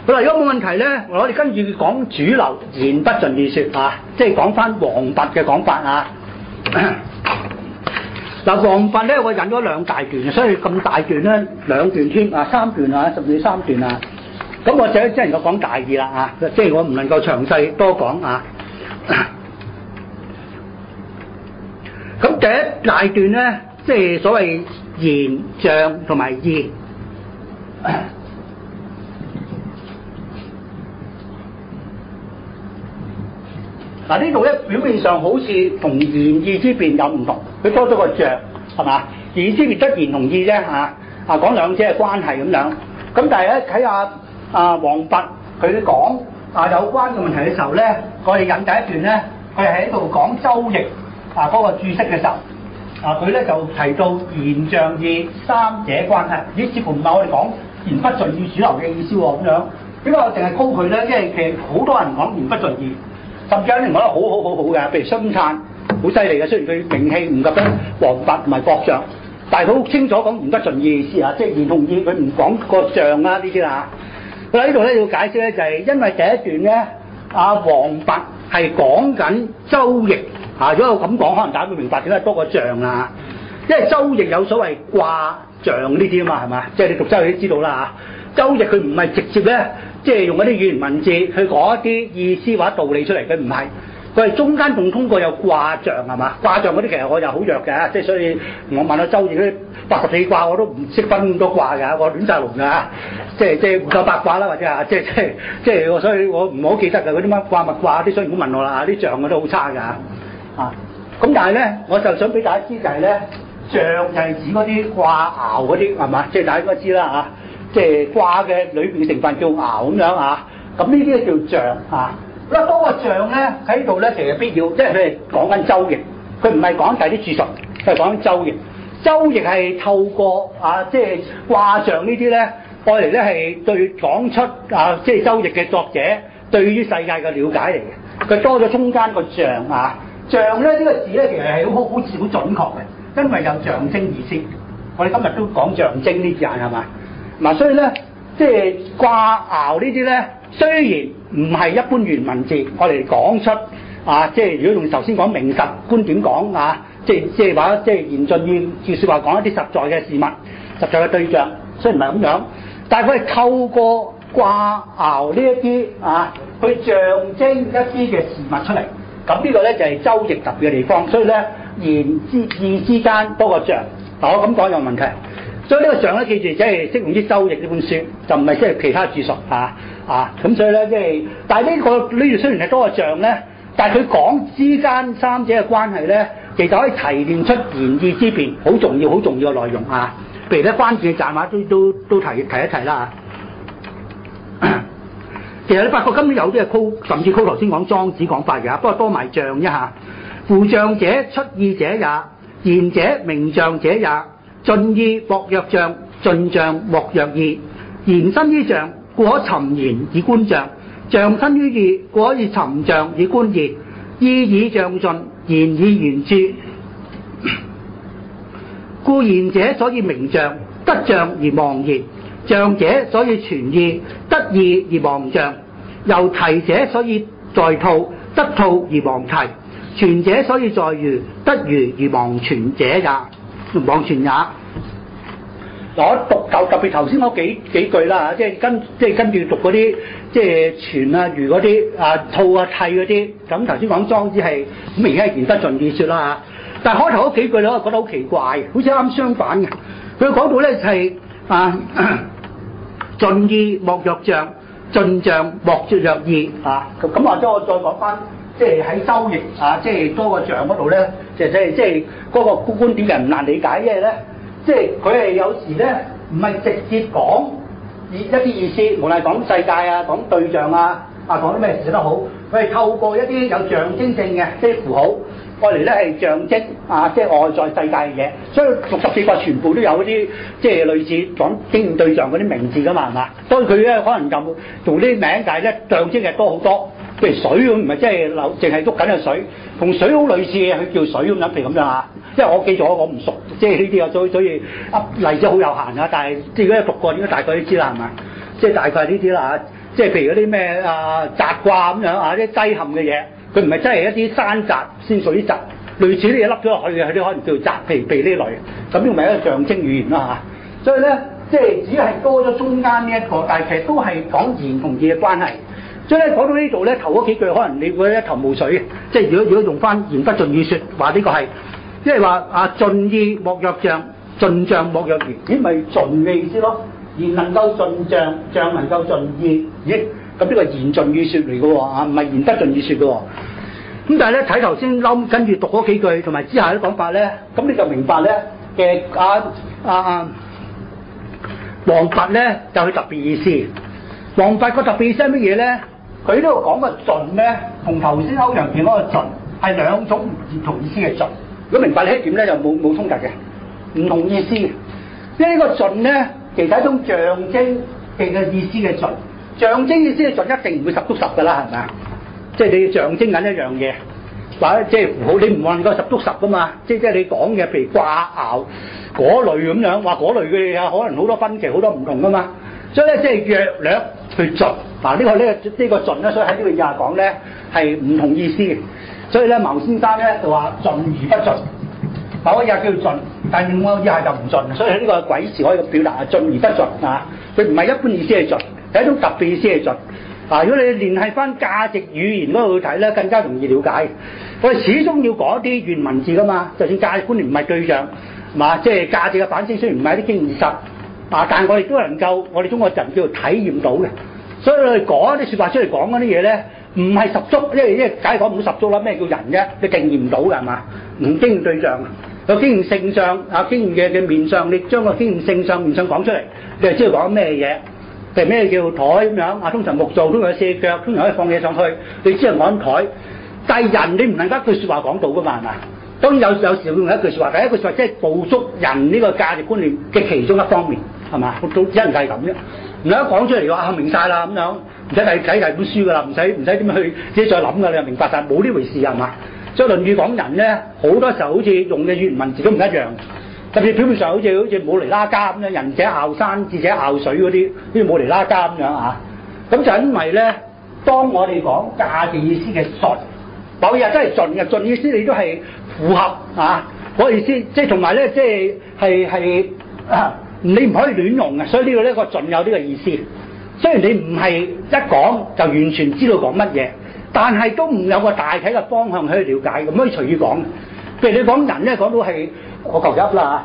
好啦，如果冇問題咧，我哋跟住講主流言不盡意說啊，即係講翻王弼嘅講法啊。嗱，王弼咧，我引咗兩大段，所以咁大段咧兩段添啊，三段啊，甚至三段啊。咁我只能夠講大意啦啊，即係我唔能夠詳細多講啊。咁第一大段咧，即係所謂言象同埋義。嗱，呢度咧表面上好似同言義之辯有唔同，佢多咗個象係嘛？言之辯得言同義啫嚇，講兩者嘅關係咁樣。咁但係咧睇下王弼佢講有關嘅問題嘅時候咧，我哋引第一段咧，佢係喺度講周易嗰個注釋嘅時候，佢咧就提到言象義三者關係，似乎唔係我哋講言不盡意主流嘅意思喎咁樣。點解我淨係高佢咧？因為其實好多人講言不盡意。甚至有啲人講得好嘅，譬如孫燦好犀利嘅，雖然佢名氣唔及得王弼同埋郭象，但係佢好清楚講言不盡意意思啊，即係言同義，佢唔講個象啦呢啲啦。佢喺呢度咧要解釋咧，就係因為第一段咧，王弼係講緊周易如果我咁講，可能大家會明白點解多個象啊，因為周易有所謂卦象呢啲啊嘛，係嘛？即係你讀周易都知道啦嚇，周易佢唔係直接咧。即係用嗰啲語言文字去講一啲意思或者道理出嚟，佢唔係，佢係中間仲通過有卦象係嘛？卦象嗰啲其實我又好弱嘅，即係所以我問下周易嗰啲84卦我都唔識分咁多卦㗎，我亂晒龍㗎，即係唔夠8卦啦，或者即係所以我唔好記得㗎嗰啲乜卦物卦啲，所以唔好問我啦，啲象我都好差㗎咁但係咧，我就想俾大家知就係咧，象就係指嗰啲卦爻嗰啲係嘛？即係大家應該知啦即係卦嘅裏邊嘅成分叫爻咁樣咁呢啲叫象咁多個象咧喺呢度咧，其實必要，即係佢係講緊周易，佢唔係講第啲注述，佢係講緊周易。周易係透過即係卦象呢啲咧，愛嚟咧係對講出即係周易嘅作者對於世界嘅了解嚟嘅。佢多咗中間個象象咧呢個字咧其實係好準確嘅，因為有象徵意思。我哋今日都講象徵呢字眼係嘛？所以咧，即係卦爻呢啲咧，雖然唔係一般原文字，我哋講出即係如果用頭先講名實觀點講即係話即係言盡意照説話講一啲實在嘅事物、實在嘅對象，雖然唔係咁樣，但係佢係透過卦爻呢一啲去象徵一啲嘅事物出嚟。咁呢個咧就係周易特別嘅地方，所以咧言之意之間多個象。嗱，我咁講有問題。所以呢個象咧，記住即係適用於周易呢本書，就唔係即係其他注述咁所以咧，即係，但係呢度雖然係多個象咧，但係佢講之間三者嘅關係咧，其實可以提煉出言義之辯，好重要嘅內容譬如咧關鍵嘅站都提一提啦其實你發覺今年有啲係甚至頭先講莊子講法嘅，不過多埋象一下。夫象者，出意者也；言者，明象者也。盡意莫若象，盡象莫若義。言生於象，故可尋言以觀象；象生於義，故可以尋象以觀義。意以象盡，言以言注。故言者所以明象，得象而忘言；象者所以傳義，得義而忘象；由題者所以在套，得套而忘題；傳者所以在喻，得喻而忘傳者也。忘傳也。我讀特別頭先嗰幾句啦，即係跟住讀嗰啲即係傳喻嗰啲套替嗰啲。咁頭先講莊子係咁明顯係言不盡意說啦但係開頭嗰幾句咧，我覺得好奇怪嘅，好似啱相反嘅。佢講到咧係盡意莫若象，盡象莫若義咁或者我再講翻。即係喺周易即係多個象嗰度咧，即係嗰個觀點人唔難理解，因為咧，即係佢係有時咧唔係直接講一啲意思，無論係講世界講對象講啲咩事都好，佢係透過一啲有象徵性嘅即係符號，愛嚟咧係象徵即係外在世界嘅嘢。所以64卦全部都有啲即係類似講經驗對象嗰啲名字噶嘛，係嘛？所以佢咧可能就用啲名，但係咧象徵嘅多好多。譬如水咁，唔係即係流，淨係喐緊嘅水，同水好類似嘅，佢叫水咁樣，譬如咁樣因為我記咗，我唔熟，即係呢啲所以例子好有限但係如果你讀過，應該大概都知啦，係嘛？即係大概係呢啲啦即係譬如嗰啲咩雜掛咁樣啊，啲擠陷嘅嘢，佢唔係真係一啲山雜先屬於雜，類似啲嘢凹咗落去嘅，佢啲可能叫做雜皮呢類，咁呢個咪一個象徵語言啦嚇。所以咧，即係只係多咗中間呢一個，但係其實都係講言同義嘅關係。所以咧講到呢度咧，頭嗰幾句可能你會一頭霧水嘅，即係如果用翻言不盡意説話呢個係，即係話盡意莫若象，盡象莫若言，咦咪盡嘅意思咯？言能夠盡象，象能夠盡意，咦咁呢個言盡意説嚟嘅喎，唔係言不盡意説嘅喎。咁但係咧睇頭先跟住讀嗰幾句同埋之下啲講法咧，咁你就明白咧嘅王弼咧就佢特別意思。王弼個特別意思係乜嘢咧？佢呢度講嘅盡咧，同頭先歐陽健嗰個盡係兩種唔同意思嘅盡。如果明白呢一點咧，就冇衝突嘅，唔同意思。因為呢個盡咧，其實係一種象徵嘅意思嘅盡。象徵意思嘅盡一定唔會十足十㗎啦，係咪啊？即係你象徵緊一樣嘢，或者即係符號，你唔能夠十足十㗎嘛。即係你講嘅，譬如掛爻嗰類咁樣，話嗰類嘅嘢可能好多分歧，好多唔同㗎嘛。所以咧，即係約略去盡。嗱，呢個盡咧，所以喺呢個以下講咧係唔同意思嘅。所以咧，茅先生咧就話盡而不盡，某個嘢叫盡，但係另外一個以下就唔盡。所以呢個鬼詞可以表達係盡而不盡啊！佢唔係一般意思係盡，係一種特別意思係盡。如果你聯繫翻價值語言嗰度去睇咧，更加容易了解。我哋始終要講一啲原文字噶嘛，就算價值觀念唔係對象，即係價值嘅反證，雖然唔係一啲經驗實，但係我哋都能夠，我哋中國人叫做體驗到嘅。所以我哋講啲説話出嚟講嗰啲嘢咧，唔係十足，因為梗係講唔到十足啦。咩叫人啫？你定義唔到㗎係嘛？唔經驗對象，有經驗性上經驗嘅面上，你將個經驗性上面上講出嚟，你就知道講咩嘢。譬如咩叫台咁樣通常木造，通常有四腳，通常可以放嘢上去，你知係講台。但係人你唔能夠一句説話講到㗎嘛係嘛？當然有時會用一句説話，第一句説話即係捕捉人呢個價值觀念嘅其中一方面係嘛？都只能係咁啫。唔係一講出嚟話明晒啦咁樣，唔使睇第本書㗎啦，唔使點樣去自己再諗㗎，你就明白晒冇呢回事係嘛？所以論語講人咧，好多時候好似用嘅語言文字都唔一樣，特別表面上好似冇厘啦家咁樣，仁者樂山，智者樂水嗰啲，好似冇厘啦家咁樣啊。咁就因為咧，當我哋講價值意思嘅盡，某嘢真係盡嘅盡意思，你都係符合嗰個意思，即係同埋咧，即係你唔可以亂用嘅，所以呢個盡有呢個意思。雖然你唔係一講就完全知道講乜嘢，但係都唔有個大體嘅方向去了解，咁可以隨意講。譬如你講人咧，講到係我求一啦，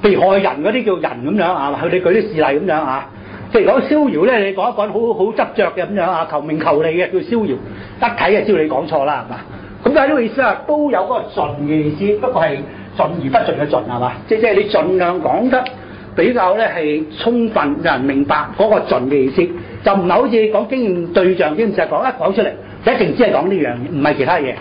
譬如害人嗰啲叫人咁樣啊，佢哋舉啲事例咁樣啊。譬如講逍遙咧，你講一講好執着嘅咁樣啊，求名求利嘅叫逍遙，一睇就知道你講錯啦，係嘛？咁但係呢個意思都有嗰個盡嘅意思，不過係盡而不盡嘅盡係嘛？即係你盡量講得比較咧係充分，讓人明白嗰個盡嘅意思，就唔係好似講經驗對象經驗實講一講出嚟，一定只係講呢樣，唔係其他嘢。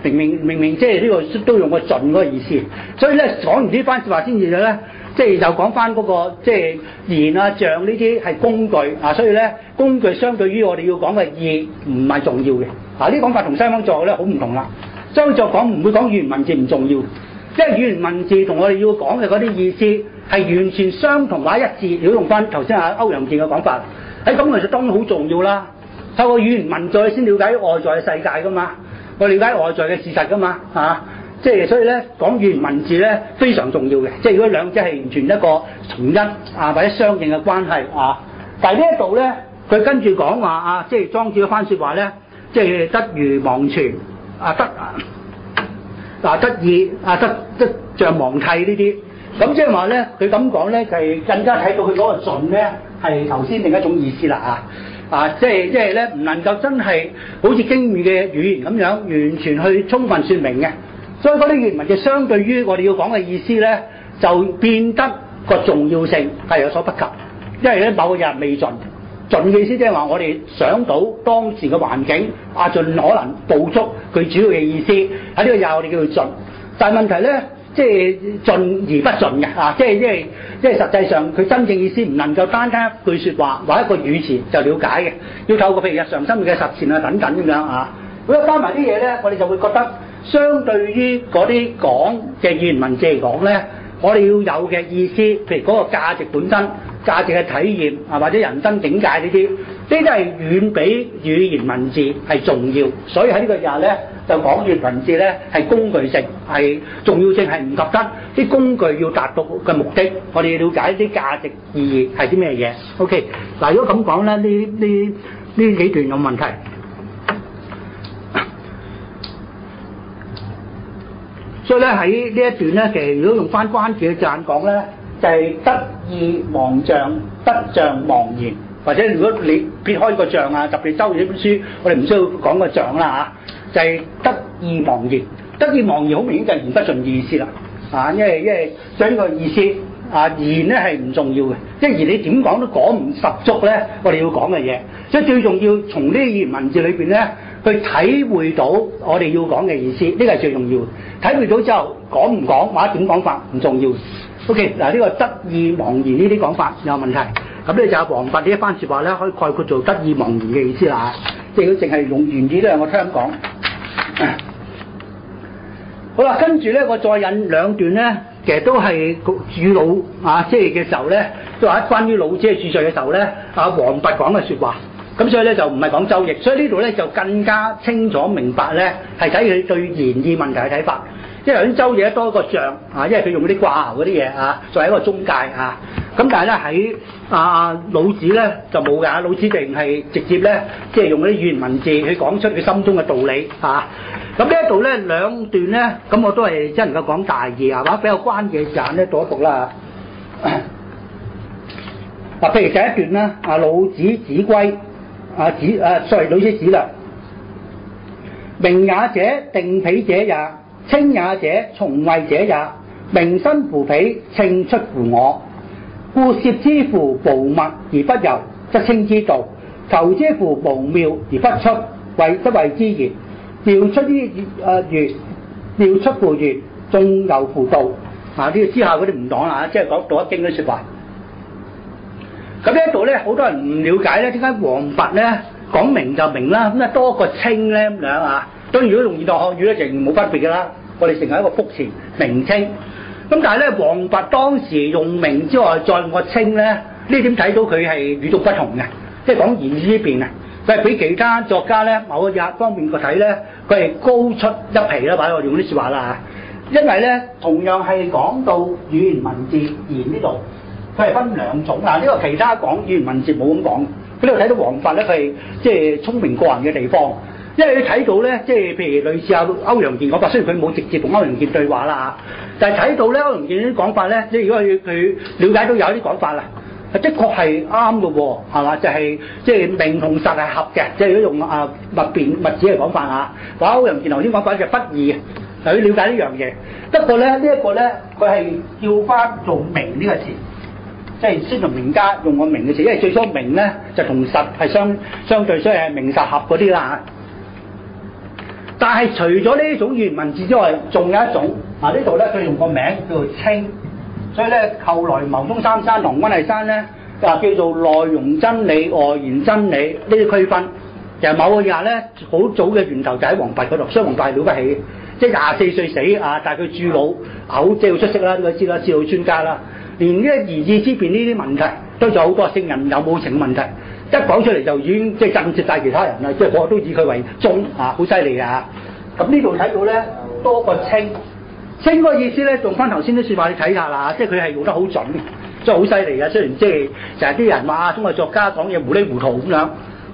明明即係呢個都用個盡嗰個意思，所以咧講完呢番説話先至咧，即係就講翻嗰個即係言象呢啲係工具所以咧工具相對於我哋要講嘅義唔係重要嘅。呢啲講法同西方作咧好唔同啦。西方作講唔會講語言文字唔重要，因為語言文字同我哋要講嘅嗰啲意思係完全相同或者一致。如果用翻頭先歐陽健嘅講法，喺咁其實當然好重要啦。透過語言文字先了解外在嘅世界噶嘛，我了解外在嘅事實噶嘛即係所以咧講語言文字咧非常重要嘅。即係如果兩者係完全一個同一或者相應嘅關係但係呢一度咧佢跟住講話即係莊子嗰番説話咧，即係得如忘泉得意得像忘替呢啲。咁即係話咧佢咁講咧就係更加睇到佢嗰個盡咧係頭先另一種意思啦即係咧唔能夠真係好似經語嘅語言咁樣完全去充分説明嘅。所以嗰啲語言文字相對於我哋要講嘅意思咧，就變得個重要性係有所不及，因為咧某個人未盡嘅意思，即係話我哋想到當時嘅環境盡可能捕捉佢主要嘅意思喺呢個又我哋叫做盡，但係問題咧即係盡而不盡嘅即係實際上佢真正意思唔能夠單一句説話或者一個語詞就了解嘅，要透過譬如日常生活嘅實踐等等咁樣咁一加埋啲嘢咧，我哋就會覺得。相對於嗰啲講嘅語言文字嚟講咧，我哋要有嘅意思，譬如嗰個價值本身價值嘅體驗啊，或者人生境界呢啲係遠比語言文字係重要。所以喺呢個日咧就講語言文字咧係工具性，係重要性係唔及得啲工具要達到嘅目的。我哋要了解啲價值意義係啲咩嘢。OK， 嗱，如果咁講咧，呢幾段有問題。所以咧喺呢一段咧，其實如果用翻關注嘅字眼講咧，就係得意忘象，得象忘言。或者如果你撇開個象啊，特別周易呢本書，我哋唔需要講個象啦嚇，就係得意忘言。得意忘言好明顯就係言不盡意思啦，啊，因為將呢個意思啊言咧係唔重要嘅，即係言你點講都講唔十足咧，我哋要講嘅嘢。所以最重要從呢啲語言文字裏邊咧，去體會到我哋要講嘅意思，呢個係最重要嘅。體會到之後講唔講或者點講法唔重要。OK， 嗱，呢個得意忘言呢啲講法有問題。咁咧就係王弼呢一番説話咧，可以概括做得意忘言嘅意思啦。即係佢淨係用原意咧，我聽講。好啦，跟住咧，我再引兩段咧，其實都係注老啊，即係嘅時候咧，都話關於老子嘅注述嘅時候咧，啊王弼講嘅説話。咁所以咧就唔係講周易，所以呢度咧就更加清楚明白咧，係睇佢對言意問題嘅睇法。因為頭先周易多個象啊，因為佢用嗰啲掛鈎嗰啲嘢啊，作為一個中介啊。咁但係咧喺老子咧就冇㗎，老子定係直接咧即係用嗰啲語言文字去講出佢心中嘅道理啊。咁呢一度咧兩段咧，咁我都係只能夠講大意啊，或者比較關鍵嘅字咧讀一讀啦。嗱，譬如第一段啦，啊老子子規。老子子略，明也者，定彼者也；稱也者，從謂者也。明身乎彼，稱出乎我。故攝之乎無物而不游，則稱之道；求之乎無妙而不出，則謂之言。妙出於玄，妙出乎玄，眾游乎道。啊，呢個之下嗰啲唔講啦，即係講道德經嘅説話。咁呢一度咧，好多人唔了解咧，點解王弼咧講明就明啦，咁啊多個稱咧咁樣啊？當然如果用現代漢語咧，就冇分別㗎啦。我哋成為一個複詞名稱。咁但係咧，王弼當時用名之外，再用個稱咧，呢點睇到佢係與眾不同嘅，即係講言意呢邊啊，佢係比其他作家咧某個方面個睇咧，佢係高出一皮啦，或者我用啲説話啦嚇。因為咧，同樣係講到語言文字言呢度。佢係分兩種嗱，呢個其他講語言文字冇咁講，佢呢度睇到王弼咧，佢係即係聰明過人嘅地方，因為你睇到咧，即係譬如類似阿歐陽健講法，雖然佢冇直接同歐陽健對話啦嚇，但係睇到咧歐陽健啲講法咧，即係如果佢了解到有啲講法啦，的確係啱嘅喎，係嘛？就係即係名同實係合嘅，即係如果用物子嚟講法嚇，或者歐陽健頭先講法就不義嘅，就要了解呢樣嘢。不過咧呢一個咧，佢係叫翻做明呢個詞。即係先從名家用個名嘅詞，因為最初名咧就同實係相對，所以係名實合嗰啲啦。但係除咗呢種語言文字之外，仲有一種啊，呢度咧佢用個名叫做稱，所以咧後來牟宗三山同關係山咧叫做內容真理、外延真理呢啲區分。其實某個日咧好早嘅源頭就喺王弼嗰度，所以王弼係了不起，即係24歲死啊，但係佢注老好即係好出色啦，你都知啦，思路專家啦。連呢個言意之辨呢啲問題，都有好多聖人有冇情問題，一講出嚟就已經即係震懾晒其他人啦，即係個個都以佢為宗啊，好犀利啊！咁呢度睇到咧多個稱嗰個意思咧，用翻頭先啲説話你睇下啦，即係佢係用得好準，即係好犀利啊！雖然即係成日啲人話中國作家講嘢糊裡糊塗咁樣，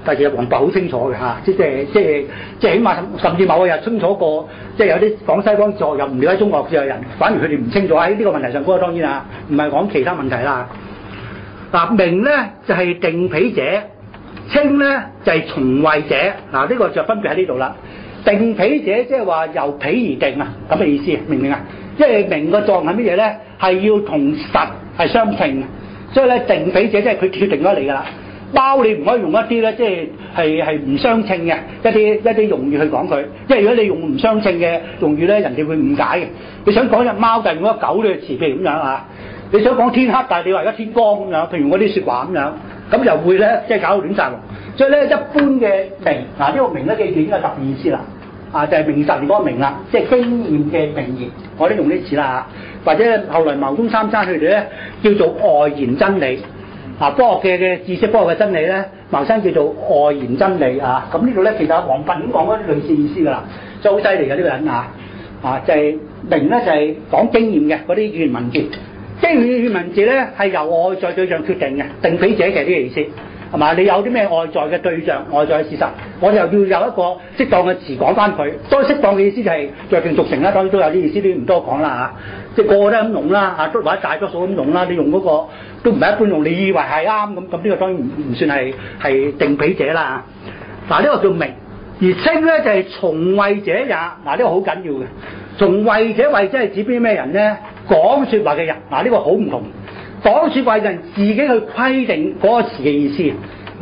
但係其實王弼好清楚嘅嚇，即係起碼甚至某個日清楚過，即係有啲講西方哲學又唔了解中國嘅人，反而佢哋唔清楚喺呢個問題上。嗰個當然啦，唔係講其他問題啦。嗱，明咧就係定彼者，稱咧就係從謂者。嗱，呢個就分別喺呢度啦。定彼者即係話由彼而定啊，咁嘅意思，明唔明啊？即係明個作用係乜嘢咧？係要同實係相稱嘅，所以咧定彼者即係佢決定咗你㗎啦。包你唔可以用一啲咧，即係唔相稱嘅一啲用語去講佢，因為如果你用唔相稱嘅用語咧，人哋會誤解嘅。你想講隻貓，但係用咗狗呢個詞，譬如咁樣啊。你想講天黑，但係你話而家天光咁樣，譬如嗰啲説話咁樣，咁就會咧即係搞到亂晒龍。所以咧一般嘅明嗱呢個明咧記住應該係特別意思啦，啊就係明實嗰個明啦，即係經驗嘅明言，我都用呢啲詞啦，或者後來牟宗三山佢哋咧叫做外延真理。科學嘅知識、科學嘅真理咧，茅山叫做外延真理啊。咁呢度咧，其實黃佛咁講嗰啲類似意思㗎啦，就好犀利嘅呢個人啊！就係明咧就係講經驗嘅嗰啲語言文字，經驗語言文字咧係由外在對象決定嘅，定彼者其實呢個意思。係嘛？你有啲咩外在嘅對象、外在嘅事實，我哋又要有一個適當嘅詞講翻佢。當然適當嘅意思就係約定俗成啦，當然都有啲意思，都唔多講啦嚇。即係個個都咁用啦嚇，或者大多數咁用啦。你用嗰個都唔係一般用，你以為係啱咁，呢個當然唔算係定彼者啦。嗱，呢個叫明，而稱咧就係從謂者也。嗱，呢個好緊要嘅。從謂者，謂者係指邊咩人咧？講説話嘅人。嗱，呢個好唔同。講説話嘅人自己去規定嗰個詞嘅意思，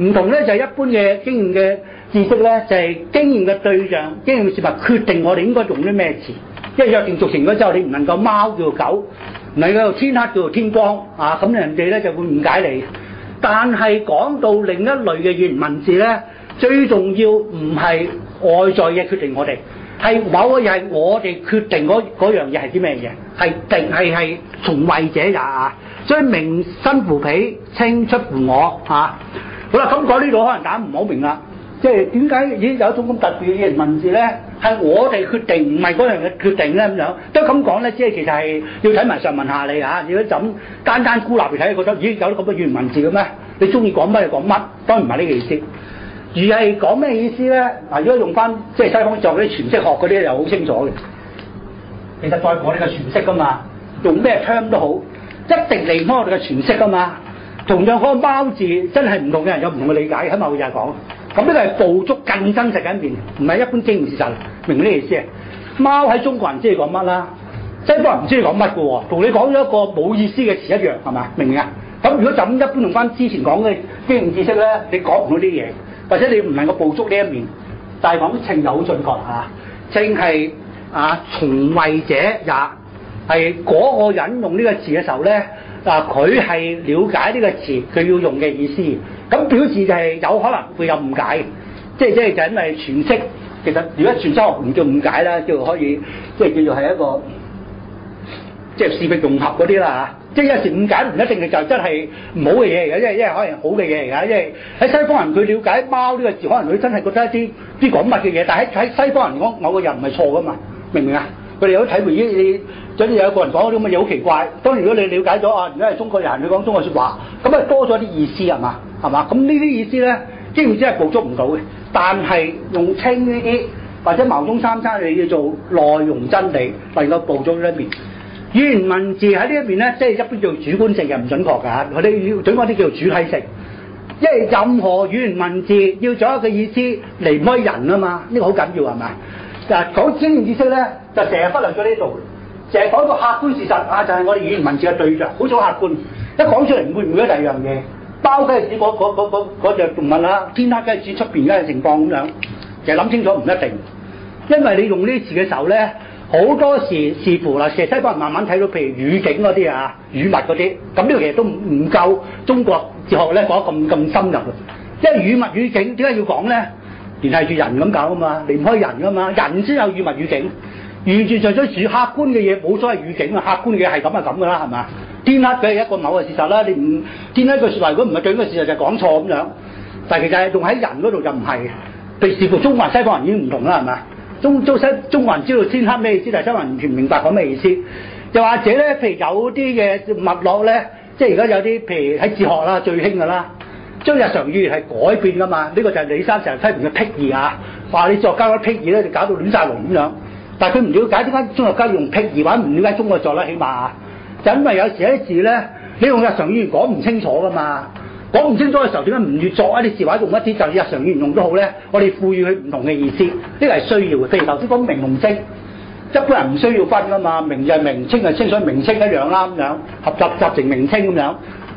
唔同咧就係一般嘅經驗嘅知識咧，就係經驗嘅對象、經驗嘅事物決定我哋應該用啲咩詞。因為約定俗成咗之後，你唔能夠貓叫做狗，唔能夠天黑叫做天光啊，咁人哋咧就會誤解你。但係講到另一類嘅語言文字咧，最重要唔係外在嘅決定我哋，係某個嘢係我哋決定嗰樣嘢係啲咩嘢，係從謂者也啊。所以名身乎彼，稱出乎我嚇。好啦，咁講呢度可能大家唔好明啦，即係點解已經有一種咁特別嘅語言文字咧？係我哋決定，唔係嗰樣嘅決定咧咁樣。都咁講咧，即係其實係要睇埋上文下理嚇。如果就咁單單孤立嚟睇，覺得咦有啲咁嘅語言文字嘅咩？你中意講乜就講乜，當然唔係呢個意思。而係講咩意思咧？嗱，如果用翻即係西方做嗰啲詮釋學嗰啲，又好清楚嘅。其實在我哋嘅詮釋噶嘛，用咩 term 都好。一定離唔開我哋嘅詮釋㗎嘛，同樣嗰個貓字真係唔同嘅人有唔同嘅理解，喺某日講。咁呢個係捕捉更真實嘅一面，唔係一般經驗事實，明唔明呢意思啊？貓喺中國人知你講乜啦，西方人唔知你講乜嘅喎，同你講咗一個冇意思嘅詞一樣，係嘛？明唔明啊？咁如果就咁一般用翻之前講嘅經驗知識咧，你講唔到啲嘢，或者你唔能夠捕捉呢一面，但係講稱就好準確嚇，稱係從謂者也。係嗰個人用呢個詞嘅時候咧，佢係了解呢個詞佢要用嘅意思，咁表示就係有可能會有誤解，即係就因為詮釋，其實如果詮釋學唔叫誤解啦，叫可以即係叫做係一個即係視覺融合嗰啲啦嚇，即係有時誤解唔一定係就真係唔好嘅嘢嚟嘅，因為可能好嘅嘢嚟㗎，因為喺西方人佢了解貓呢個字，可能佢真係覺得一啲講乜嘅嘢，但係喺西方人講某個人唔係錯㗎嘛，明唔明啊？佢哋有體會你。總之有一個人講啲咁嘅嘢好奇怪，當然如果你了解咗啊，而家係中國人，佢講中國説話，咁啊多咗啲意思係嘛？係嘛？咁呢啲意思咧，基本真係捕捉唔到嘅。但係用稱呢啲或者茅中三叉，你叫做內容真理，能夠捕捉呢一面。語言文字喺呢一邊咧，即係一般叫主觀性嘅，唔準確㗎。佢哋要準確啲叫做主體性，因為任何語言文字要做一個意思離唔開人啊嘛，呢個好緊要係咪？嗱，講經驗知識咧，就成日忽略咗呢度。淨係講個客觀事實啊，就係我哋語言文字嘅對象，好似好客觀。一講出嚟唔會唔會第二樣嘢，包梗係指嗰隻動物啦，天黑梗係指出邊嘅情況咁樣。其實諗清楚唔一定，因為你用呢啲詞嘅時候咧，好多時視乎啦，其實西方人慢慢睇到，譬如語境嗰啲啊、語物嗰啲，咁呢個其實都唔夠中國哲學咧講得咁深入嘅。因為語物語境點解要講咧？連係住人咁搞啊嘛，離唔開人噶嘛，人先有語物語境。完全就咗主客觀嘅嘢，冇所謂語境啊！客觀嘅嘢係咁就咁噶啦，係嘛？天黑佢係一個某個事實啦，你唔天黑句説話，如果唔係對嗰個事實就講錯咁樣。但係其實係用喺人嗰度就唔係嘅。譬如視乎中國人西方人已經唔同啦，係嘛？中國人知道天黑咩意思，但係西方人完全唔明白講咩意思。又或者咧，譬如有啲嘅脈絡咧，即係而家有啲譬如喺哲學啦最興噶啦，將日常語言係改變噶嘛。呢個就係李生成日批評嘅僻義啊，話你作家嗰啲僻義咧就搞到亂晒龍咁樣。但係佢唔了解點解中國家用僻義，或者唔了解中國作啦，起碼就因為有時一啲字咧，你用日常語言講唔清楚噶嘛，講唔清楚嘅時候，點解唔要作一啲字或者用一啲就日常語言用都好咧？我哋賦予佢唔同嘅意思，呢個係需要嘅。譬如頭先講名同稱，一般人唔需要分噶嘛，名就係名，稱就係稱，所以名稱一樣啦咁樣，合集成名稱咁樣。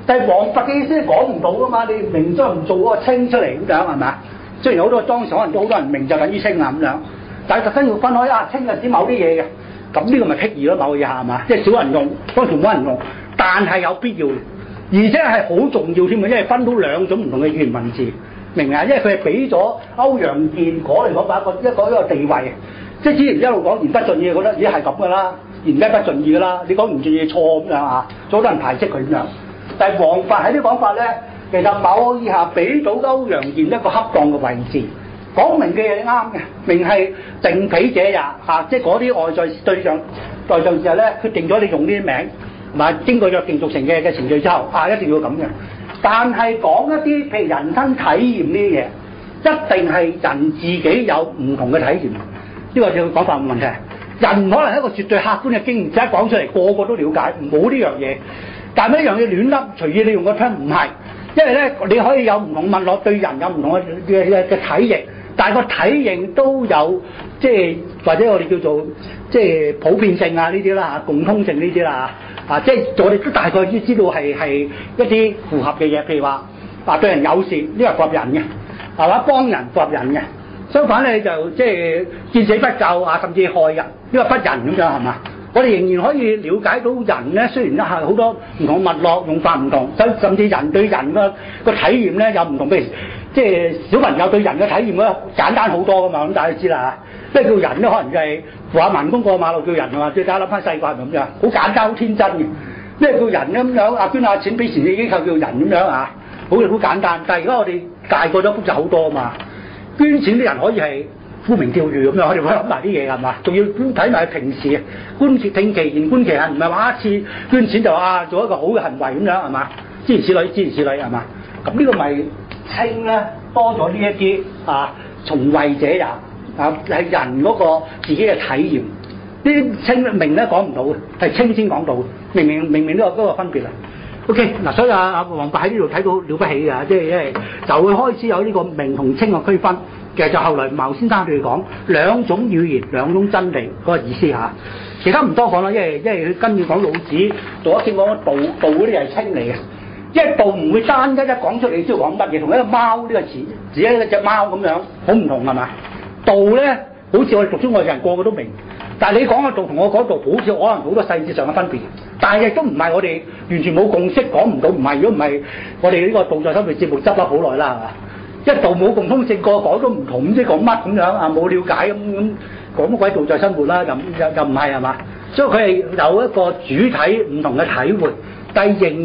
但係黃佛嘅意思講唔到噶嘛，你名將唔做嗰個稱出嚟咁樣係咪？雖然好多當時可能都好多人名就等於稱啊咁樣。但係特登要分開啊，稱就指某啲嘢嘅，咁呢個咪僻義咯，某個嘢係嘛？即係少人用，當時冇人用，但係有必要，而且係好重要添啊！因為分到兩種唔同嘅語言文字，明唔明啊？因為佢係俾咗歐陽健嗰嚟講一個地位，即係之前一路講言不盡意，覺得咦係咁噶啦，言不盡意噶啦，你講言盡意錯咁樣啊，好多人排斥佢咁樣。但係黃佛喺啲講法咧，其實某以下俾到歐陽儉一個恰當嘅位置，講明嘅嘢啱嘅，明係定彼者也嚇，即係嗰啲外在對象時候咧，決定咗你用呢啲名，同埋經過約定俗成嘅程序之後，一定要咁嘅。但係講一啲譬如人生體驗呢啲嘢，一定係人自己有唔同嘅體驗，呢個就講法冇問題。人可能係一個絕對客觀嘅經驗，即係講出嚟個個都了解，冇呢樣嘢。但係呢樣嘢亂笠，隨意你用個 term 唔係，因為咧你可以有唔同脈絡，對人有唔同嘅體型，但係個體型都有即係或者我哋叫做即係普遍性啊呢啲啦嚇，共通性呢啲啦嚇，即係我哋都大概知道係一啲符合嘅嘢，譬如話對人友善呢個符合人嘅，係嘛，幫人符合人嘅。相反咧就即係見死不救啊，甚至害人呢個不仁咁樣係嘛？我哋仍然可以了解到人咧，雖然一係好多唔同脈絡用法唔同，甚至人對人個體驗咧有唔同，譬如即係小朋友對人嘅體驗咧簡單好多噶嘛，咁大家知啦嚇。咩叫人咧？可能就係扶下盲公過馬路叫人啊嘛，即係大家諗翻細個係咪咁樣？好簡單好天真嘅。咩叫人咧咁樣？捐下錢俾善事機構叫人咁樣啊？好簡單。但係而家我哋大個咗複雜好多啊嘛。捐錢啲人可以係沽名釣譽咁樣，我哋會諗埋啲嘢係嘛？仲要睇埋平時觀其聽其言觀其行，唔係話一次捐錢就做一個好嘅行為咁樣係嘛？諸如此類係嘛？咁呢個咪稱咧多咗呢一啲從惠者也係人嗰個自己嘅體驗。呢啲稱名咧講唔到嘅，係稱先講到，明明都有嗰個分別啦。OK 嗱，所以黃伯喺呢度睇到了不起㗎，即係因為就會開始有呢個名同稱嘅區分。其實就後來茅先生佢哋講兩種語言兩種真理嗰個意思嚇，其他唔多講啦，因為佢跟住講老子道一先講道嗰啲係稱嚟嘅，因為道唔會單一講出你知道講乜嘢，同一個貓呢個詞只一隻貓咁樣好唔同係嘛？道咧好似我哋讀中國人個個都明。但係你講嘅道同我講道，好似可能好多細節上嘅分別，但係亦都唔係我哋完全冇共識講唔到，唔係如果唔係我哋呢個道在生活節目執笠好耐啦係嘛？一道冇共通性，個講都唔同，唔知講乜咁樣冇了解咁講乜鬼道在生活啦，又唔係係嘛？所以佢係有一個主體唔同嘅體會，但係仍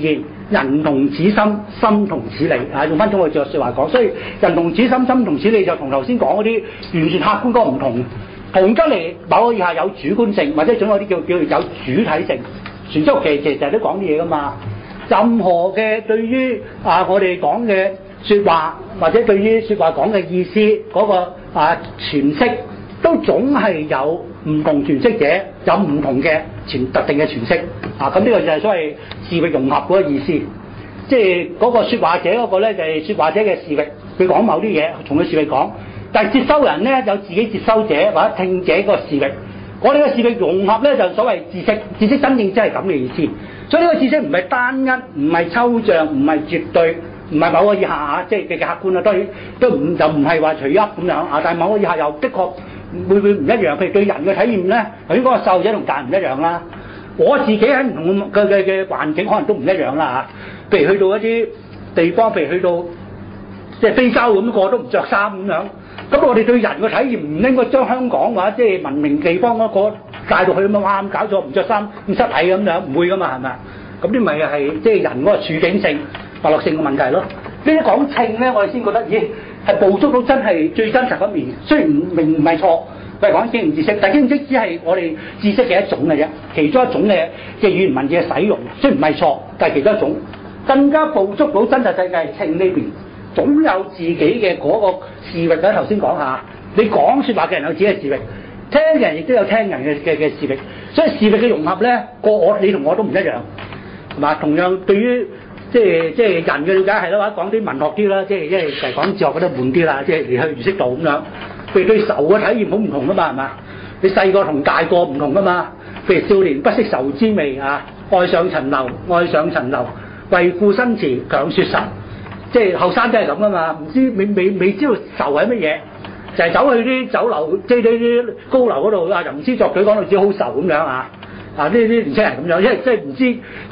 然人同此心，心同此理用翻中國説話講，所以人同此心，心同此理就同頭先講嗰啲完全客觀嗰個唔同。同得嚟某個以下有主觀性，或者總有啲叫有主體性。全周其實都講啲嘢噶嘛。任何嘅對於我哋講嘅説話，或者對於説話講嘅意思嗰個詮釋，都總係有唔同詮釋者，有唔同嘅特定嘅詮釋。咁呢個就係所謂視域融合嗰個意思。即係嗰個説話者嗰個咧，就係説話者嘅視域，佢講某啲嘢，從佢視域講。但係接收人咧有自己接收者或者聽者個視域，我哋個視域融合咧就所謂知識，知識真正真係咁嘅意思。所以呢個知識唔係單一，唔係抽象，唔係絕對，唔係某個以下即係嘅客觀啊，當然都唔係話隨噏咁樣但係某個以下又的確會唔一樣。譬如對人嘅體驗咧，頭先嗰個受者同大人唔一樣啦。我自己喺唔同嘅環境可能都唔一樣啦譬如去到一啲地方，譬如去到即係非洲咁，個都唔着衫咁樣。咁我哋對人嘅體驗唔應該將香港或者即係文明地方嗰個帶到去咁啱搞錯唔着衫咁失禮咁樣，唔會噶嘛係咪？咁啲咪係即係人嗰個處境性、脈絡性嘅問題咯。呢啲講稱咧，我哋先覺得咦係捕捉到真係最真實一面。雖然明唔係錯，佢係講經驗知識，但係經驗知識只係我哋知識嘅一種嘅啫，其中一種嘅語言文字嘅使用，雖然唔係錯，但係其中一種。更加捕捉到真實世界係稱呢邊。總有自己嘅嗰個視域頭先講下，你講説話嘅人有自己嘅視域，聽嘅人亦都有聽人嘅視域，所以視域嘅融合咧，你同我都唔一樣，係嘛？同樣對於即係人嘅了解係啦，或者講啲文學啲啦，即係因為就係講哲學覺得悶啲啦，即係你去儒釋道咁樣。譬如對仇嘅體驗好唔同噶嘛，係嘛？你細個同大個唔同噶嘛。譬如少年不識愁滋味愛上層樓，愛上層樓，為賦新詞強說愁。即係後生真係咁噶嘛，唔知未知道愁係乜嘢，就係走去啲酒樓，即係啲高樓嗰度吟詩作對，講到自己好愁咁樣呢啲年輕人咁樣，因為即係唔知，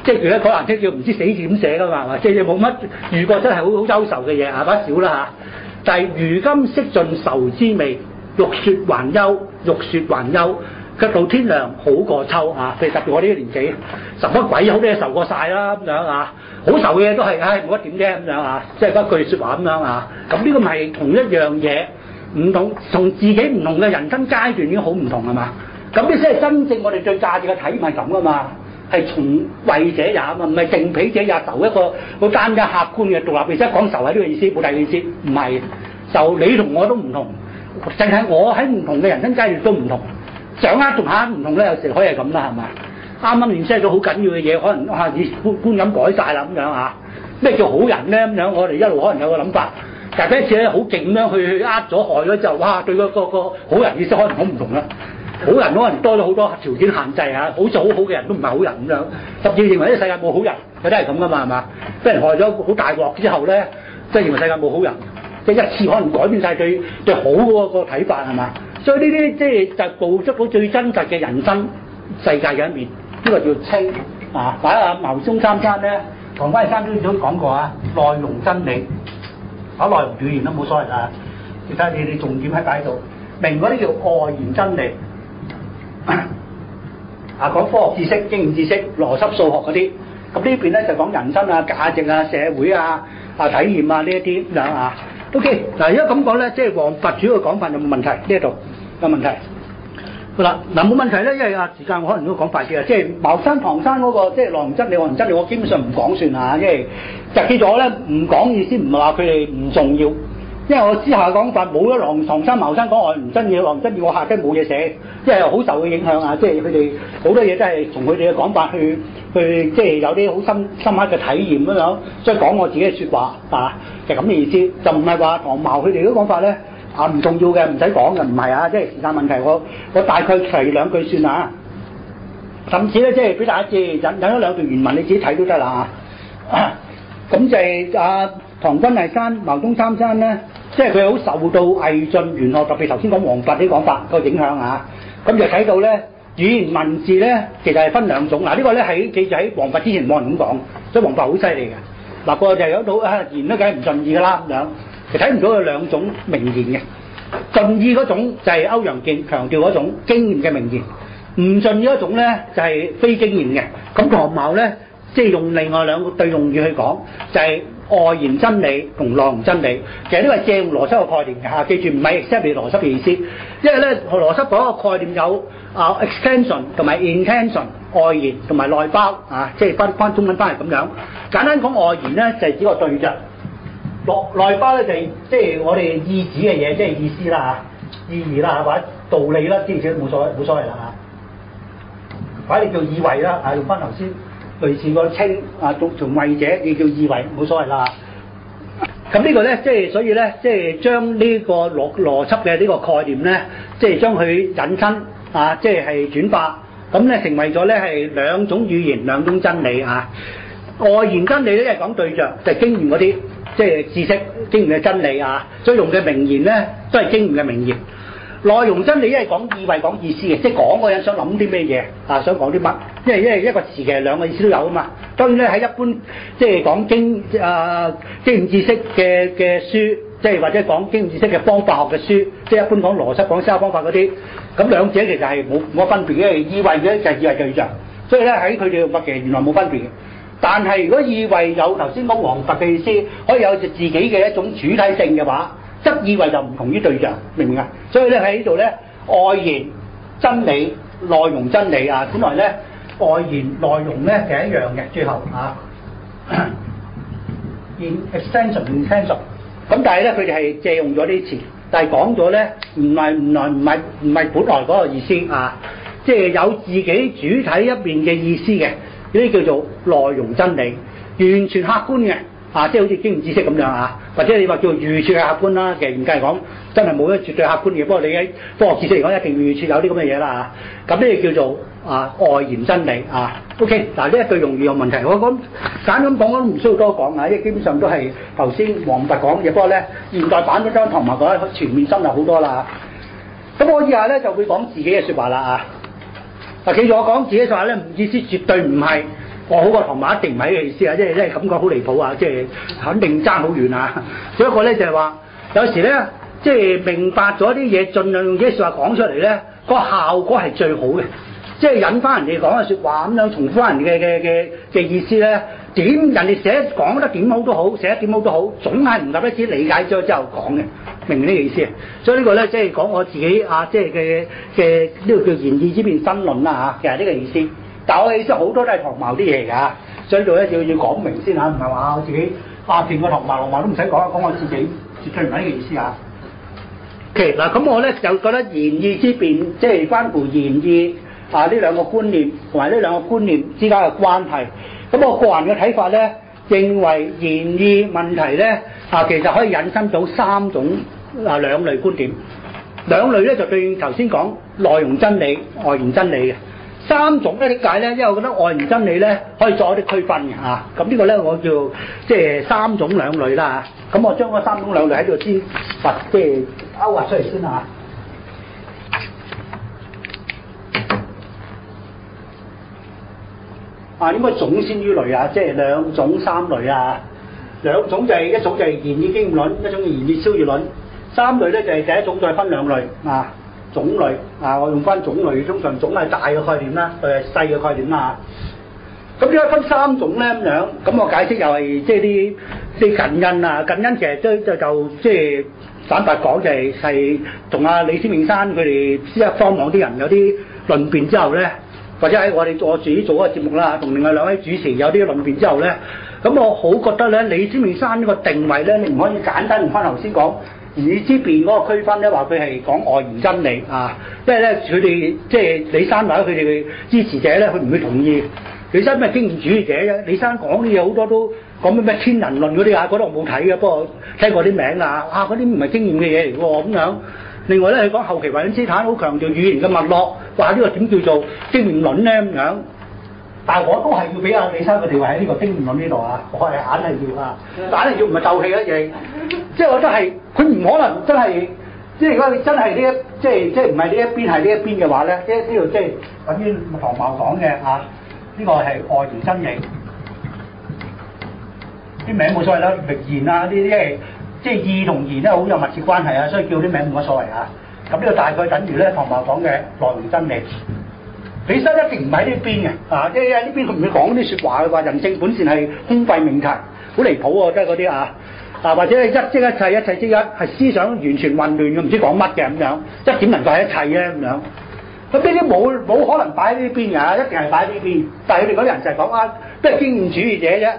即係而家講難聽叫唔知死字點寫噶嘛，係嘛？即係冇乜遇過真係好憂愁嘅嘢，係嘛？少啦但係如今識盡愁滋味，欲說還休，欲說還休，嘅到天亮好過秋啊！譬如特別我呢個年紀，受乜鬼好多嘢受過晒啦咁樣啊，好受嘅嘢都係唉冇乜點啫咁樣啊，即係嗰句説話咁樣啊。咁呢個咪係同一樣嘢，唔同同自己唔同嘅人生階段已經好唔同係嘛？咁呢先係真正我哋對價值嘅體驗係咁噶嘛，係從為者也啊嘛，唔係定彼者也受一個好單一客觀嘅獨立，而且講受係呢個意思，冇第二個意思，唔係受你同我都唔同，淨係我喺唔同嘅人生階段都唔同，掌握同下唔同咧，有時可以係咁啦，係嘛？啱啱認識咗好緊要嘅嘢，可能下次觀感改晒啦咁樣啊！咩叫好人咧咁樣？我哋一路可能有個諗法，但係第一次咧好勁咁樣去呃咗害咗之後，哇！對個好人意識可能好唔同啦。好人可能多咗好多條件限制嚇，好似好好嘅人都唔係好人咁樣，甚至認為呢世界冇好人，佢都係咁噶嘛，係嘛？俾人害咗好大鑊之後咧，即係認為世界冇好人，即係一次可能改變晒對好嗰個睇法係嘛？所以呢啲即係就捕捉到最真實嘅人生世界嘅一面，呢個叫清啊！喺阿牟宗三山咧，唐關三都講過啊，內容真理，內容語言都冇所謂啦。其他你重點喺擺喺度，明嗰啲叫外延真理。講科學知識、經驗知識、邏輯數學嗰啲，咁呢邊咧就講人生啊、價值啊、社會啊、體驗啊呢一啲咁樣啊。OK， 嗱，如果咁講咧，即係黃佛主要嘅講法有冇問題？呢一度有問題。好啦，嗱冇問題咧，因為時間我可能都講快啲啊。即係茅山、唐山嗰個即係內容真理、外容真理，我基本上唔講算啊，因為就記咗咧唔講意思，唔係話佢哋唔重要。因為我之下講法冇咗唐山、茅山講外容真理、內容真理，我下低冇嘢寫，因為好受佢影響啊！即係佢哋好多嘢都係從佢哋嘅講法去即係有啲好深刻嘅體驗咁樣，所以講我自己嘅説話啊，就咁嘅意思，就唔係話唐茅佢哋嗰講法咧啊唔重要嘅，唔使講嘅，唔係啊，即係時間問題，我大概提兩句算啊，甚至咧即係俾大家知引咗兩段原文，你自己睇都得啦啊！咁就係唐君毅山、牟宗三山咧。即係佢好受到魏晉玄學，特別頭先講黃佛啲講法個影響啊！咁就睇到咧語言文字咧，其實係分兩種。嗱呢個咧喺黃佛之前冇人咁講，所以黃佛好犀利嘅。嗱個就有到言都梗係唔盡意㗎啦咁樣，其實睇唔到有兩種名言嘅。盡意嗰種就係歐陽健強調嗰種經驗嘅名言，唔盡意嗰種咧就係非經驗嘅。咁唐茅咧即係用另外兩個對用語去講，就係外延真理同內容真理，其實呢個係借用邏輯嘅概念嘅嚇，記住唔係 exactly 邏輯嘅意思，因為咧邏輯嗰個概念有extension 同埋 intention 外延同埋內包啊，即係翻中文翻嚟咁樣。簡單講外延咧就係指個對象，內包咧就係即係我哋意指嘅嘢，即係意思啦嚇，意義啦或者道理啦，之類冇所謂啦嚇，或者你叫意為啦啊，用翻頭先。類似個清啊，從為者亦叫意為，冇所謂啦。咁呢個咧，即係所以咧，即係將呢個邏輯嘅呢個概念咧，即係將佢引申啊，即係轉化，咁咧成為咗咧係兩種語言、兩種真理啊。外延真理咧係講對象，就係經驗嗰啲，即係知識、經驗嘅真理啊。所以用嘅名言咧都係經驗嘅名言。內容真理因為講意為講意思嘅，即係講個人想諗啲咩嘢啊，想講啲乜，因為一個詞其實兩個意思都有啊嘛。當然咧喺一般即係講經驗知識嘅書，即係或者講經驗知識嘅方法學嘅書，即係一般講邏輯、講思考方法嗰啲，咁兩者其實係冇乜分別嘅。意為嘅就係意為對象，所以咧喺佢哋嘅其實原來冇分別嘅。但係如果意為有頭先講黃佛嘅意思，可以有自己嘅一種主體性嘅話，則意為就唔同於對象，明唔明啊？所以咧喺呢度咧，外延真理、內容真理啊，本來咧外延內容咧就係一樣嘅，最後啊 in extension intention， 咁但係咧佢哋係借用咗啲詞，但係講咗咧唔係本來嗰個意思啊，即係有自己主體一面嘅意思嘅，呢啲叫做內容真理，完全客觀嘅。啊，即係好似經驗知識咁樣啊，或者你話叫預設嘅客觀啦，其實嚴格嚟講真係冇一絕對客觀嘅，不過你喺科學知識嚟講一定預設有啲咁嘅嘢啦嚇。咁呢個叫做外延真理啊。OK，嗱呢一句容易有問題，我講簡咁講都唔需要多講啊，因為基本上都係頭先黃佛講嘅，不過咧現代版嗰張唐茅講得全面深入好多啦。咁我以下咧就會講自己嘅説話啦啊。嗱，記住我講自己説話咧，意思絕對唔係。我好過唐茅一定唔係呢個意思啊！即係感覺好離譜啊！即係肯定爭好遠啊！仲有一個咧就係話，有時咧即係明白咗啲嘢，盡量用啲説話講出嚟咧，個效果係最好嘅，即係引翻人哋講嘅説話咁樣，重複翻人嘅意思咧。點人哋寫講得點好都好，寫得點好都好，總係唔及得自己理解咗之後講嘅，明唔明呢個意思啊？所以呢個咧即係講我自己即係嘅呢個叫言意之辯申論啦其實呢個意思。但我嘅意思好多都係唐矛啲嘢㗎，所以呢度咧要講明先唔係話我自己斷個唐矛龍矛都唔使講，講我自己絕對唔係呢個意思OK 嗱，咁我咧就覺得言意之辯即係關乎言意呢兩個觀念同埋呢兩個觀念之間嘅關係。咁我個人嘅睇法咧，認為言意問題咧其實可以引申到三種兩類觀點。兩類咧就對應頭先講內容真理、外延真理嘅。三種咧點解咧？因為我覺得外延真理咧可以作一啲區分嘅咁呢個咧我叫即係三種兩類啦咁我將嗰三種兩類喺度先即係勾畫出嚟先應該總先於類即係兩種三類兩種就係一種就係言意經驗論，一種係言意超越論。三類咧就係第一種再分兩類種類我用翻種類，通常種係大嘅概念啦，細嘅概念啦咁點解分三種咧咁樣？咁我解釋又係即係啲近因近因其實就即係坦白講就係同李思明山佢哋一方網啲人有啲論辯之後咧。或者喺我自己做嗰個節目啦，同另外兩位主持有啲論辯之後咧，咁我好覺得咧，李思明山呢個定位咧，你唔可以簡單用翻頭先講言意之辯嗰個區分咧，話佢係講外延真理因為咧佢哋即係李生或者佢哋嘅支持者咧，佢唔會同意。李生咩經驗主義者啫？李生講啲嘢好多都講咩天人論嗰啲嗰度我冇睇嘅，不過聽過啲名嗰啲唔係經驗嘅嘢嚟喎咁樣。另外咧，佢講後期維根斯坦好強調語言嘅脈絡，話呢個點叫做經驗論咧咁樣。但係我都係要俾李生個地位喺呢個經驗論呢度我係硬係要但係要唔係鬥氣一樣，即係我覺得係佢唔可能真係，即係如果你真係呢一即係唔係呢一邊係呢一邊嘅話咧，呢度即係等於唐茂講嘅呢個係外延真理。啲名冇所謂啦，名言呢啲即係意同言咧好有密切關係所以叫啲名冇乜所謂咁呢個大概等於咧唐茂講嘅內容真理。李生一定唔喺呢邊嘅因為呢邊佢唔會講啲説話嘅話，人性本善係空廢命題，好離譜喎，即係嗰啲或者係一即一切，一切即一，係思想完全混亂嘅，唔知講乜嘅咁樣，一點能夠係一切咧咁樣。咁呢啲冇可能擺喺呢邊嘅，一定係擺喺呢邊。但係佢哋嗰啲人就係講都係經驗主義者啫。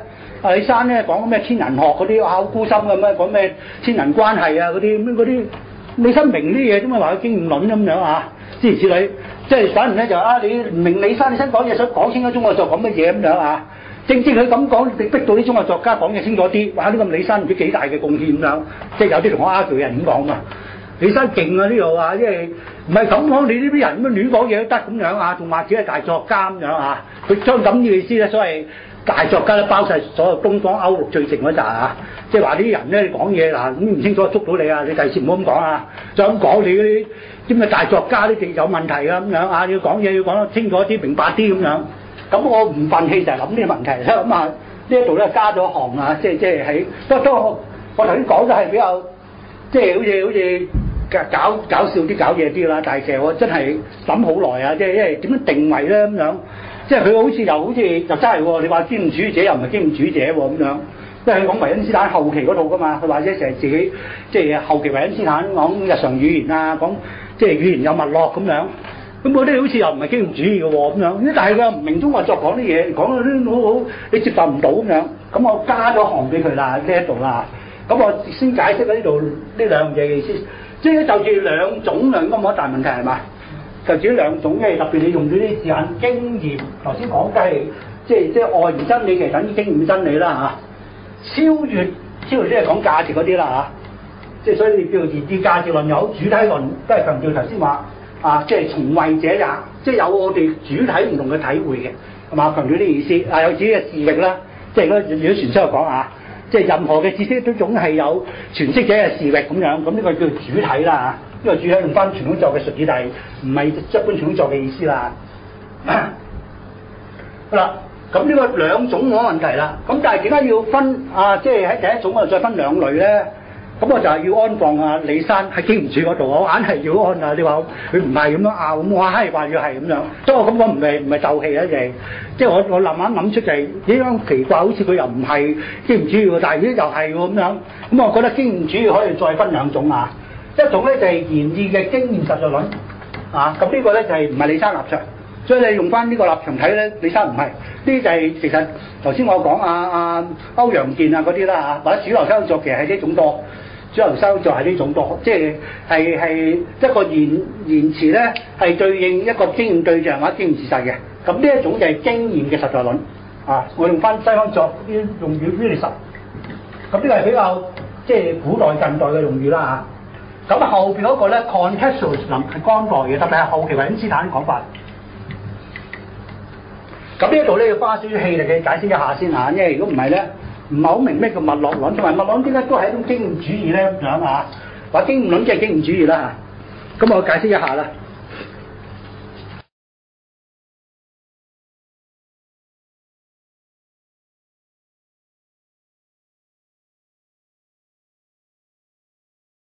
李生咧講咩天人學嗰啲好高深嘅咩，講咩天人關係嗰啲李生明啲嘢，點解話佢經驗論咁樣諸如此類，即係反而咧就你唔明李生講嘢，想講清楚中國作講乜嘢咁樣正正佢咁講，逼到啲中國作家講嘢清楚啲，哇！呢個李生唔知幾大嘅貢獻咁樣，即係有啲同我argue嘅人咁講嘛。李生勁呢度因為唔係咁講，你呢啲人咁亂講嘢都得咁樣仲話自己係大作家咁樣佢將咁嘅意思咧，所謂大作家都包晒所有東方歐陸最靜嗰扎即係話啲人咧你講嘢咁唔清楚捉到你你第時唔好咁講再咁講你嗰啲啲咩大作家啲有問題咁樣要講嘢要講得清楚啲明白啲咁樣。咁我唔憤氣就係諗呢個問題啦。咁呢一度咧加咗行即係喺不過我頭先講就係比較即係好似搞笑啲搞嘢啲啦。但係其實我真係諗好耐即係因為點樣定位咧咁樣。即係佢好似又真係喎，你話經驗主義者又唔係經驗主義者喎咁樣，因為佢講維根斯坦後期嗰套噶嘛，佢或者成日自己即係後期維根斯坦講日常語言講即係語言有脈絡咁樣，咁嗰啲好似又唔係經驗主義嘅喎咁樣，但係佢又唔明中國作講啲嘢，講到啲好你接受唔到咁樣，咁我加咗行俾佢啦呢一度啦，咁我先解釋呢度呢兩樣嘢嘅意思，即係就住兩種兩個冇乜大問題係嘛？就至於兩種特別你用咗啲字眼經驗，頭先講嘅係即係外延真理，其實等於經驗真理啦超越即係講價值嗰啲啦即係所以你叫言意價值論又好，主體論都係強調頭先話即係從慧者也，即係有我哋主體唔同嘅體會嘅係嘛？強調啲意思有自己嘅視域啦，即係如果傳出嚟講即係任何嘅知識都總係有詮釋者嘅視域咁樣，咁呢個叫主體啦呢個主體用翻傳統作嘅術語，但係唔係一般傳統作嘅意思啦。好啦，咁呢個兩種冇問題啦。咁但係點解要分即係喺第一種嗰度再分兩類咧？咁我就係要安放啊李山喺經驗處嗰度，我硬係要安啊！你話佢唔係咁樣拗，咁我係話要係咁樣，所以我咁講唔係鬥氣啦，即係我慢慢諗出就係點樣奇怪，好似佢又唔係經驗主義喎，但係呢又係喎咁樣。咁我覺得經驗主義可以再分兩種啊，一種咧就係言意嘅經驗實在論啊，咁呢個咧就係唔係李山立場，所以你用翻呢個立場睇咧，李山唔係，呢啲就係其實頭先我講歐陽健啊嗰啲啦嚇，或者主流修作其實係呢種多。主流修就係呢種多，即係一個言詞咧，係對應一個經驗對象或者經驗事實嘅。咁呢一種就係經驗嘅實在論啊！我用翻西方作啲用語 realism，咁呢個係比較即係古代近代嘅用語啦嚇。咁後邊嗰個咧 contextualism 係當代嘅，特別係後期維根斯坦講法。咁呢一度咧要花少少氣力去解釋一下先嚇，因為如果唔係咧。唔係好明咩叫脈絡論，同埋脈絡論點解都係一種經驗主義咧咁樣啊？或者經驗論即係經驗主義啦嚇。咁我解釋一下啦。